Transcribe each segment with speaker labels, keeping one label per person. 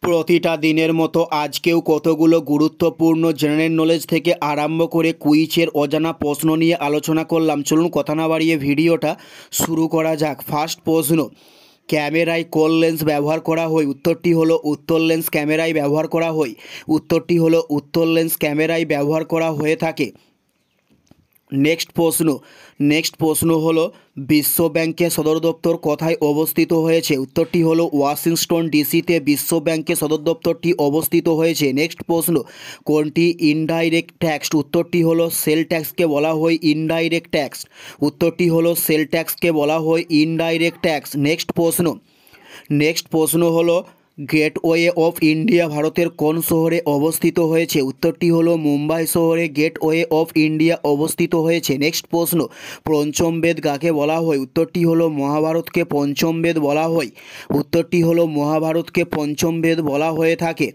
Speaker 1: প্রতিটা দিনের মতো আজকেও কতগুলো গুরুত্বপূর্ণ জেনারেল নলেজ থেকে আরম্ভ করে কুইজের অজানা প্রশ্ন নিয়ে আলোচনা করলাম। চলুন কথা না বাড়িয়ে ভিডিওটা শুরু করা যাক। ফার্স্ট প্রশ্ন, ক্যামেরায় কোন লেন্স ব্যবহার করা হয়? উত্তরটি হলো উত্তর লেন্স ক্যামেরায় ব্যবহার করা হয়। উত্তরটি হলো উত্তর লেন্স ক্যামেরায় ব্যবহার করা হয়ে থাকে। নেক্সট প্রশ্ন হলো বিশ্ব ব্যাংকের সদর দপ্তর কোথায় অবস্থিত হয়েছে? উত্তরটি হলো ওয়াশিংটন ডিসিতে বিশ্ব ব্যাংকের সদর দপ্তরটি অবস্থিত হয়েছে। নেক্সট প্রশ্ন, কোনটি ইনডাইরেক্ট ট্যাক্স? উত্তরটি হলো সেল ট্যাক্সকে বলা হয় ইনডাইরেক্ট ট্যাক্স। উত্তরটি হলো সেল ট্যাক্সকে বলা হয় ইনডাইরেক্ট ট্যাক্স। নেক্সট প্রশ্ন হলো গেটওয়ে অফ ইন্ডিয়া ভারতের কোন শহরে অবস্থিত হয়েছে? উত্তরটি হলো মুম্বাই শহরে গেটওয়ে অফ ইন্ডিয়া অবস্থিত হয়েছে। নেক্সট প্রশ্ন, পঞ্চম বেদ কাকে বলা হয়? উত্তরটি হলো মহাভারতকে পঞ্চম বেদ বলা হয়। উত্তরটি হলো মহাভারতকে পঞ্চম বেদ বলা হয়ে থাকে।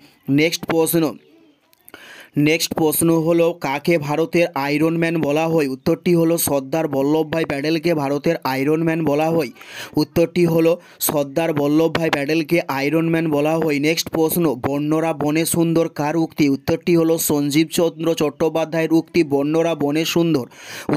Speaker 1: নেক্সট প্রশ্ন হলো কাকে ভারতের আয়রন ম্যান বলা হয়? উত্তরটি হলো সর্দার বল্লভভাই প্যাটেলকে ভারতের আয়রন ম্যান বলা হয়। উত্তরটি হলো সর্দার বল্লভভাই প্যাটেলকে আয়রন ম্যান বলা হয়। নেক্সট প্রশ্ন, বন্যরা বনে সুন্দর কার উক্তি? উত্তরটি হলো সঞ্জীবচন্দ্র চট্টোপাধ্যায়ের উক্তি, বন্যরা বনে সুন্দর।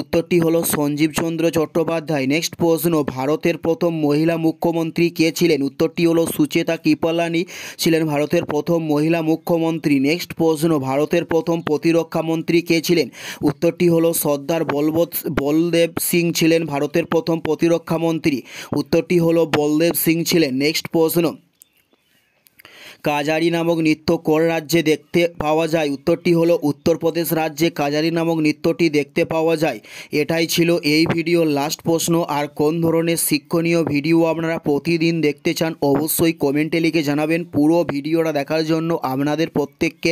Speaker 1: উত্তরটি হলো সঞ্জীবচন্দ্র চট্টোপাধ্যায়। নেক্সট প্রশ্ন, ভারতের প্রথম মহিলা মুখ্যমন্ত্রী কে ছিলেন? উত্তরটি হলো সুচেতা কৃপালানি ছিলেন ভারতের প্রথম মহিলা মুখ্যমন্ত্রী। নেক্সট প্রশ্ন, ভারতের প্রথম প্রতিরক্ষা মন্ত্রী কে ছিলেন? উত্তরটি হলো সর্দার বলদেব সিং ছিলেন ভারতের প্রথম প্রতিরক্ষা মন্ত্রী। উত্তরটি হলো বলদেব সিং ছিলেন। নেক্সট প্রশ্ন, কাজারি নামক নৃত্য কোন রাজ্যে দেখতে পাওয়া যায়? উত্তরটি হলো উত্তরপ্রদেশ রাজ্যে কাজারি নামক নৃত্যটি দেখতে পাওয়া যায়। এটাই ছিল এই ভিডিওর লাস্ট প্রশ্ন। আর কোন ধরনের শিক্ষণীয় ভিডিও আপনারা প্রতিদিন দেখতে চান অবশ্যই কমেন্টে লিখে জানাবেন। পুরো ভিডিওটা দেখার জন্য আপনাদের প্রত্যেককে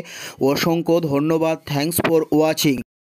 Speaker 1: অসংখ্য ধন্যবাদ। Thanks for watching.